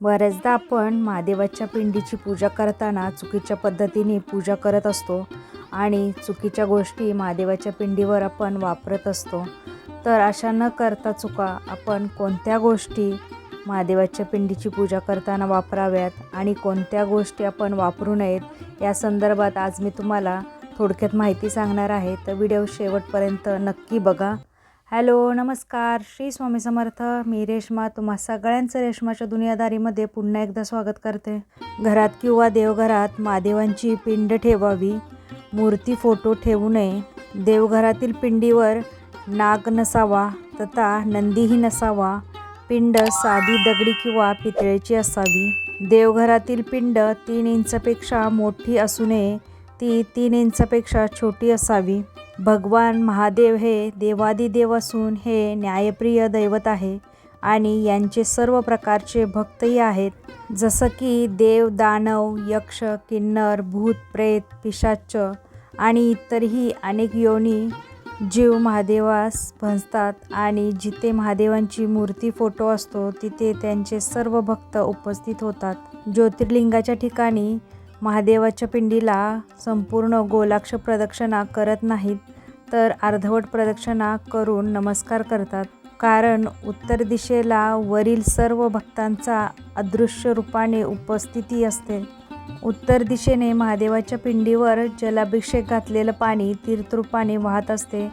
बऱ्याचदा आपण महादेवाच्या पिंडीची पूजा करताना चुकीच्या पद्धतीने पूजा करत असतो आणि चुकीच्या गोष्टी महादेवाच्या पिंडीवर आपण वापरत असतो. तर अशा न करता चुका आपण कोणत्या गोष्टी महादेवाच्या पिंडीची पूजा करताना वापराव्यात आणि कोणत्या गोष्टी आपण वापरू नयेत या संदर्भात आज मी तुम्हाला थोडक्यात माहिती सांगणार आहे. तर व्हिडिओ शेवटपर्यंत नक्की बघा. हॅलो, नमस्कार, श्री स्वामी समर्थ. मी रेश्मा तुम्हा सगळ्यांचं रेश्माच्या दुनियादारीमध्ये पुन्हा एकदा स्वागत करते. घरात किंवा देवघरात महादेवांची पिंड ठेवावी, मूर्ती फोटो ठेवू नये. देवघरातील पिंडीवर नाग नसावा तथा नंदीही नसावा. पिंड साधी दगडी किंवा पितळेची असावी. देवघरातील पिंड 3 इंचापेक्षा मोठी असू नये, ती 3 इंचापेक्षा छोटी असावी. भगवान महादेव हे देवादिदेव असून हे न्यायप्रिय दैवत आहे आणि यांचे सर्व प्रकारचे भक्तही आहेत. जसं की देव, दानव, यक्ष, किन्नर, भूत, प्रेत, पिशाच आणि इतरही अनेक योनी जीव महादेवास भजतात आणि जिथे महादेवांची मूर्ती फोटो असतो तिथे त्यांचे सर्व भक्त उपस्थित होतात. ज्योतिर्लिंगाच्या ठिकाणी महादेवाच्या पिंडीला संपूर्ण गोलाक्ष प्रदक्षिणा करत नाहीत, तर अर्धवट प्रदक्षिणा करून नमस्कार करतात. कारण उत्तर दिशेला वरील सर्व भक्तांचा अदृश्य रूपाने उपस्थिती असते. उत्तर दिशेने महादेवाच्या पिंडीवर जलाभिषेक घातलेलं पाणी तीर्थरूपाने वाहत असते.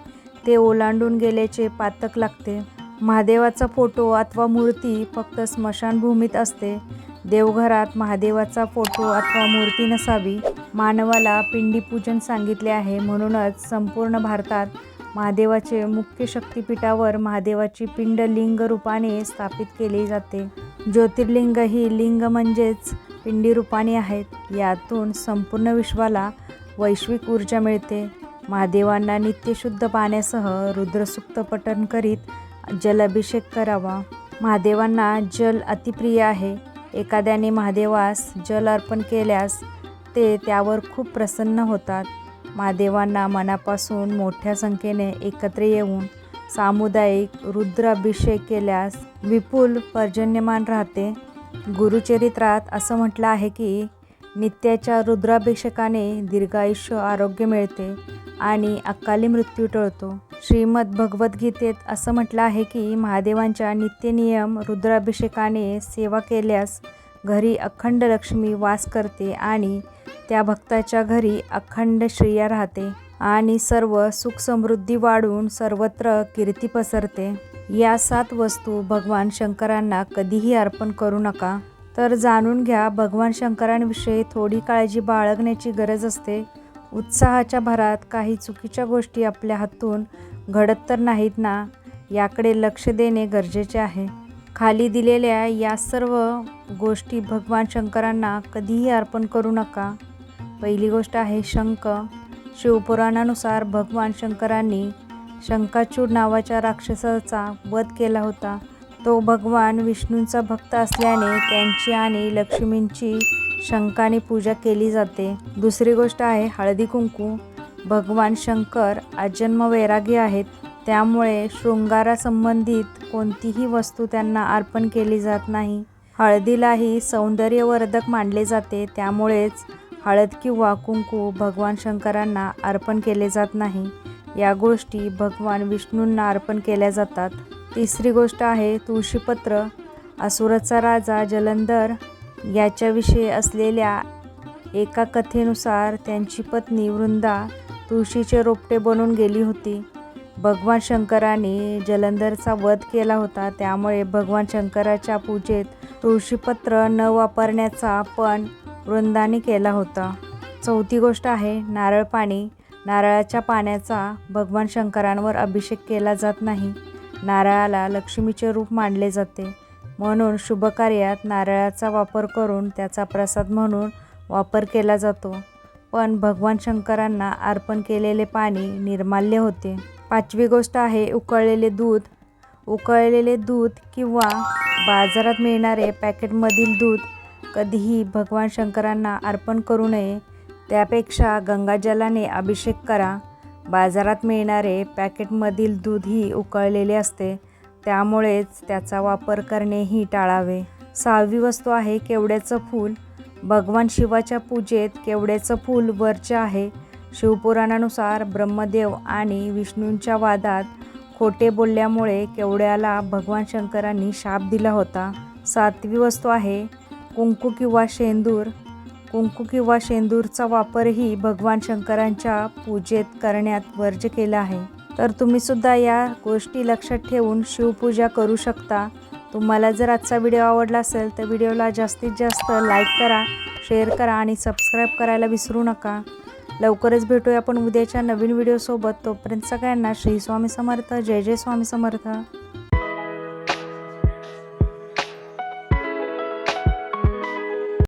ते ओलांडून गेल्याचे पातक लागते. महादेवाचा फोटो अथवा मूर्ती फक्त स्मशानभूमीत असते. देवघरात महादेवाचा फोटो अथवा मूर्ती नसावी. मानवाला पिंडीपूजन सांगितले आहे, म्हणूनच संपूर्ण भारतात महादेवाचे मुख्य शक्तिपीठावर महादेवाची पिंड लिंग रूपाने स्थापित केली जाते. ज्योतिर्लिंग ही लिंग म्हणजेच पिंडी रूपाने आहेत. यातून संपूर्ण विश्वाला वैश्विक ऊर्जा मिळते. महादेवांना नित्यशुद्ध पाण्यासह रुद्रसूक्त पठण करीत जलाभिषेक करावा. महादेवांना जल अतिप्रिय आहे. एखाद्याने महादेवास जल अर्पण केल्यास ते त्यावर खूप प्रसन्न होतात. महादेवांना मनापासून मोठ्या संख्येने एकत्र येऊन सामुदायिक रुद्राभिषेक केल्यास विपुल पर्जन्यमान राहते. गुरुचरित्रात असं म्हटलं आहे की नित्याच्या रुद्राभिषेकाने दीर्घायुष्य, आरोग्य मिळते आणि अकाली मृत्यू टळतो. श्रीमद भगवद्गीतेत असं म्हटलं आहे की महादेवांच्या नित्यनियम रुद्राभिषेकाने सेवा केल्यास घरी अखंड लक्ष्मी वास करते आणि त्या भक्ताच्या घरी अखंड श्रेय राहते आणि सर्व सुख समृद्धी वाढून सर्वत्र कीर्ती पसरते. या 7 वस्तू भगवान शंकरांना कधीही अर्पण करू नका. तर जाणून घ्या, भगवान शंकरांविषयी थोडी काळजी बाळगण्याची गरज असते. उत्साहाच्या भरात काही चुकीच्या गोष्टी आपल्या हातून घडत तर नाहीत ना, याकडे लक्ष देणे गरजेचे आहे. खाली दिलेल्या या सर्व गोष्टी भगवान शंकरांना कधीही अर्पण करू नका. पहिली गोष्ट आहे शंख. शिवपुराणानुसार भगवान शंकरांनी शंखाचूड नावाच्या राक्षसाचा वध केला होता. तो भगवान विष्णूंचा भक्त असल्याने त्यांची आणि लक्ष्मींची शंखाने पूजा केली जाते. दुसरी गोष्ट आहे हळदी कुंकू. भगवान शंकर अजन्म वैरागी आहेत, त्यामुळे शृंगारासंबंधित कोणतीही वस्तू त्यांना अर्पण केली जात नाही. हळदीलाही सौंदर्यवर्धक मानले जाते, त्यामुळेच हळद किंवा कुंकू भगवान शंकरांना अर्पण केले जात नाही. या गोष्टी भगवान विष्णूंना अर्पण केल्या जातात. तिसरी गोष्ट आहे तुळशीपत्र. असुराचा राजा जलंधर याच्याविषयी असलेल्या एका कथेनुसार त्यांची पत्नी वृंदा तुळशीचे रोपटे बनून गेली होती. भगवान शंकराने जलंधरचा वध केला होता, त्यामुळे भगवान शंकराच्या पूजेत तुळशीपत्र न वापरण्याचा पण वृंदाने केला होता. चौथी गोष्ट आहे नारळ पाणी. नारळाच्या पाण्याचा भगवान शंकरांवर अभिषेक केला जात नाही. नारळाला लक्ष्मीचे रूप मानले जाते, म्हणून शुभ कार्यात नारळाचा वापर करून त्याचा प्रसाद म्हणून वापर केला जातो. पण भगवान शंकरांना अर्पण केलेले पाणी निर्माल्य होते. पाचवी गोष्ट आहे उकळलेले दूध. उकळलेले दूध किंवा बाजारात मिळणारे पॅकेटमधील दूध कधीही भगवान शंकरांना अर्पण करू नये. त्यापेक्षा गंगाजलाने अभिषेक करा. बाजारात मिळणारे पॅकेटमधील दूधही उकळलेले असते, त्यामुळेच त्याचा वापर करणेही टाळावे. 6वी वस्तू आहे केवड्याचं फूल. भगवान शिवाच्या पूजेत केवड्याचं फूल वर्ज्य आहे. शिवपुराणानुसार ब्रह्मदेव आणि विष्णूंच्या वादात खोटे बोलल्यामुळे केवड्याला भगवान शंकरांनी शाप दिला होता. 7वी वस्तू आहे कुंकू किंवा शेंदूर. कुंकू किंवा शेंदूरचा वापरही भगवान शंकरांच्या पूजेत करण्यात वर्ज्य केला आहे. तर तुम्ही सुद्धा या गोष्टी लक्षात ठेवून शिवपूजा करू शकता. तुम्हाला जर आजचा व्हिडिओ आवडला असेल तर व्हिडिओला जास्तीत जास्त लाईक करा, शेअर करा आणि सबस्क्राईब करायला विसरू नका. लवकरच भेटूया आपण उद्याच्या नवीन व्हिडिओसोबत. तोपर्यंत सगळ्यांना श्री स्वामी समर्थ. जय जय स्वामी समर्थ.